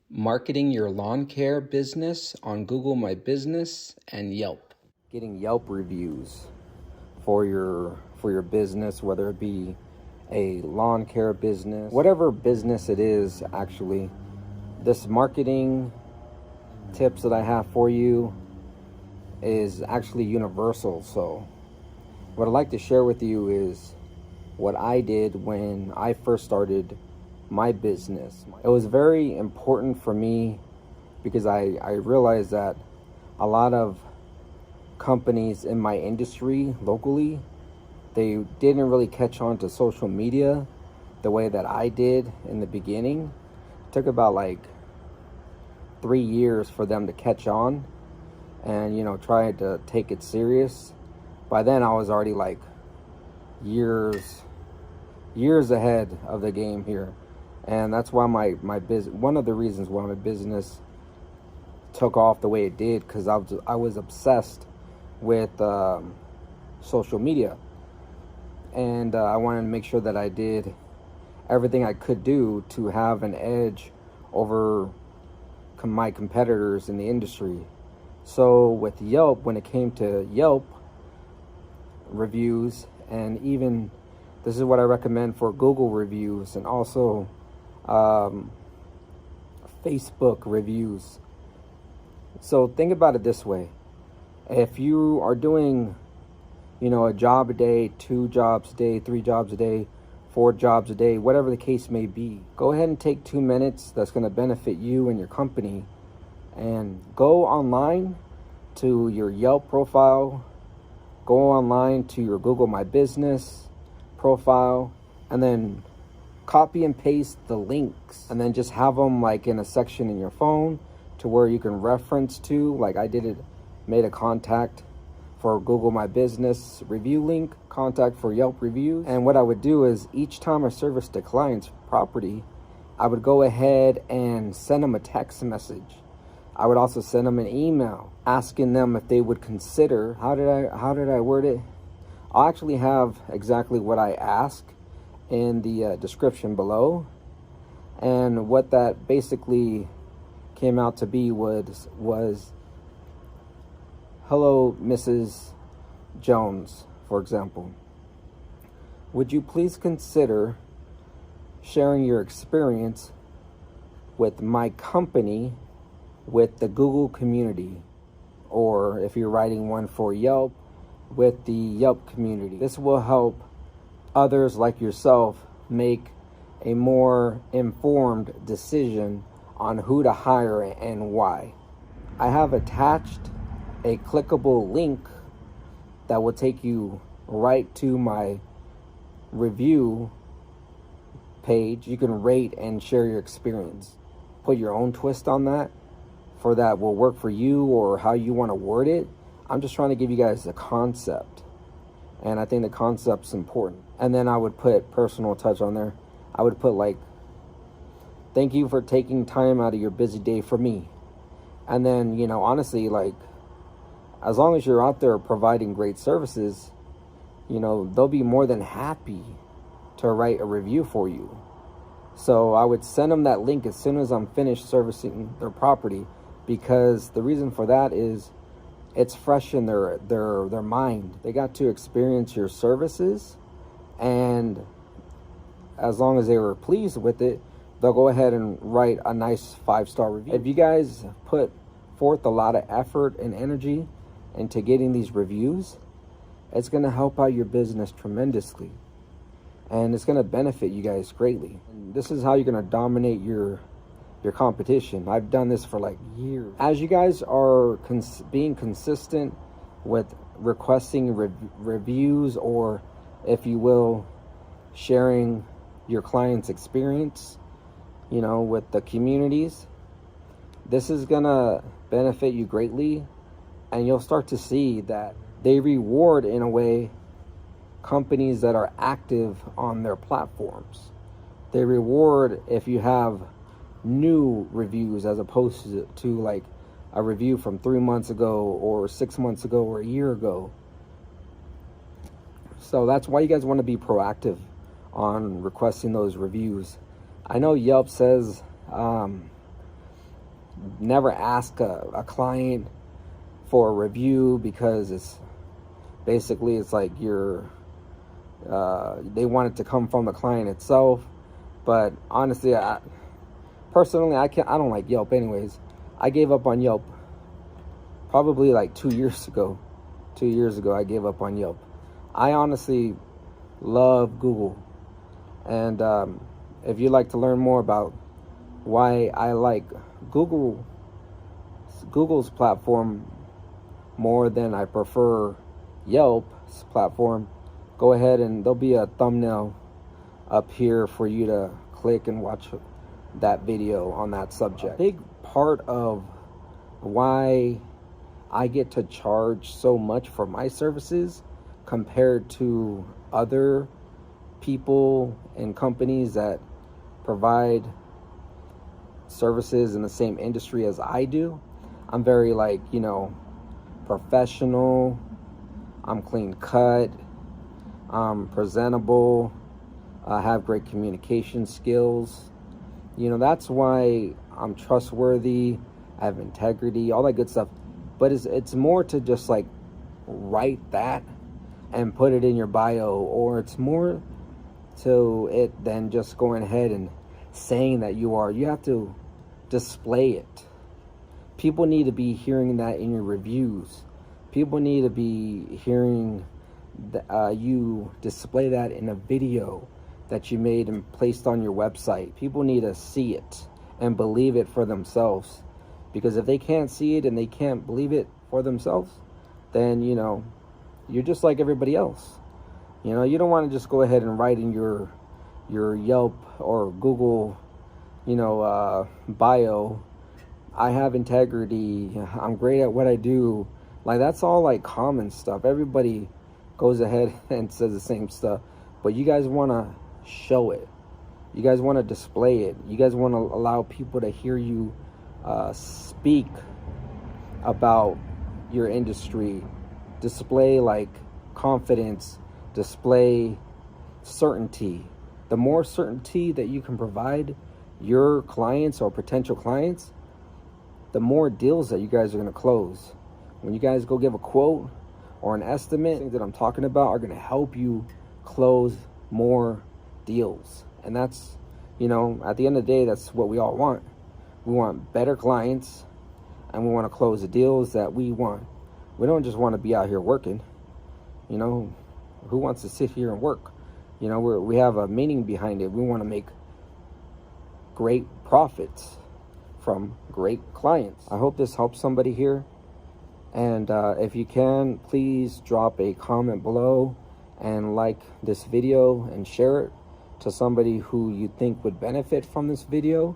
Marketing your lawn care business on Google My Business and Yelp. Getting Yelp reviews for your business, whether it be a lawn care business, whatever business it is. Actually, this marketing tips that I have for you is actually universal. So what I'd like to share with you is what I did when I first started my business. It was very important for me because I realized that a lot of companies in my industry locally, they didn't really catch on to social media the way that I did in the beginning. It took about like 3 years for them to catch on and try to take it serious. By then I was already like years ahead of the game here. And that's why my business, one of the reasons why my business took off the way it did, because I was obsessed with social media, and I wanted to make sure that I did everything I could do to have an edge over my competitors in the industry. So with Yelp, when it came to Yelp reviews, and even this is what I recommend for Google reviews, and also Facebook reviews. So think about it this way. If you are doing, a job a day, 2 jobs a day, 3 jobs a day, 4 jobs a day, whatever the case may be, go ahead and take 2 minutes that's going to benefit you and your company, and go online to your Yelp profile, go online to your Google My Business profile, and then copy and paste the links, and then just have them like in a section in your phone to where you can reference to. Like I did it, made a contact for Google My Business review link, contact for Yelp reviews. And what I would do is each time I serviced a client's property, I would go ahead and send them a text message. I would also send them an email asking them if they would consider, how did I word it? I'll actually have exactly what I asked in the description below. And what that basically came out to be was hello, Mrs. Jones, for example. Would you please consider sharing your experience with my company with the Google community? Or if you're writing one for Yelp, with the Yelp community. This will help others like yourself make a more informed decision on who to hire and why. I have attached a clickable link that will take you right to my review page. You can rate and share your experience. Put your own twist on that for that will work for you, or how you want to word it. I'm just trying to give you guys the concept, and I think the concept's important. And then I would put personal touch on there. I would put like, thank you for taking time out of your busy day for me. And then, honestly, like, as long as you're out there providing great services, they'll be more than happy to write a review for you. So I would send them that link as soon as I'm finished servicing their property, because the reason for that is it's fresh in their mind. They got to experience your services, and as long as they were pleased with it, they'll go ahead and write a nice 5-star review. If you guys put forth a lot of effort and energy into getting these reviews, it's going to help out your business tremendously, and it's going to benefit you guys greatly. And this is how you're going to dominate your competition. I've done this for like years. As you guys are being consistent with requesting reviews, or if you will, sharing your client's experience, with the communities, this is gonna benefit you greatly, and you'll start to see that they reward, in a way, companies that are active on their platforms. They reward if you have new reviews, as opposed to like a review from 3 months ago or 6 months ago or a year ago. So that's why you guys want to be proactive on requesting those reviews. I know Yelp says never ask a client for a review, because it's like they want it to come from the client itself. But honestly, personally, I don't like Yelp anyways. I gave up on Yelp probably like 2 years ago. 2 years ago, I gave up on Yelp. I honestly love Google. And if you'd like to learn more about why I like Google's platform more than I prefer Yelp's platform, go ahead and there'll be a thumbnail up here for you to click and watch that video on that subject. A big part of why I get to charge so much for my services compared to other people and companies that provide services in the same industry as I do. I'm very professional. I'm clean cut. I'm presentable. I have great communication skills. That's why I'm trustworthy. I have integrity, all that good stuff. But it's more to just write that and put it in your bio, or it's more to it than just going ahead and saying that you have to display it. People need to be hearing that in your reviews. People need to be hearing you display that in a video that you made and placed on your website. People need to see it and believe it for themselves. Because if they can't see it and they can't believe it for themselves, then, you're just like everybody else. You don't want to just go ahead and write in your Yelp or Google, bio, I have integrity, I'm great at what I do. That's all common stuff. Everybody goes ahead and says the same stuff. But you guys want to show it. You guys want to display it. You guys want to allow people to hear you speak about your industry. Display confidence. Display certainty. The more certainty that you can provide your clients or potential clients, the more deals that you guys are going to close. When you guys go give a quote or an estimate, things that I'm talking about are going to help you close more deals. And that's, at the end of the day, that's what we all want. We want better clients, and we want to close the deals that we want. We don't just want to be out here working. Who wants to sit here and work? We have a meaning behind it. We want to make great profits from great clients. I hope this helps somebody here. And if you can, please drop a comment below and like this video and share it to somebody who you think would benefit from this video.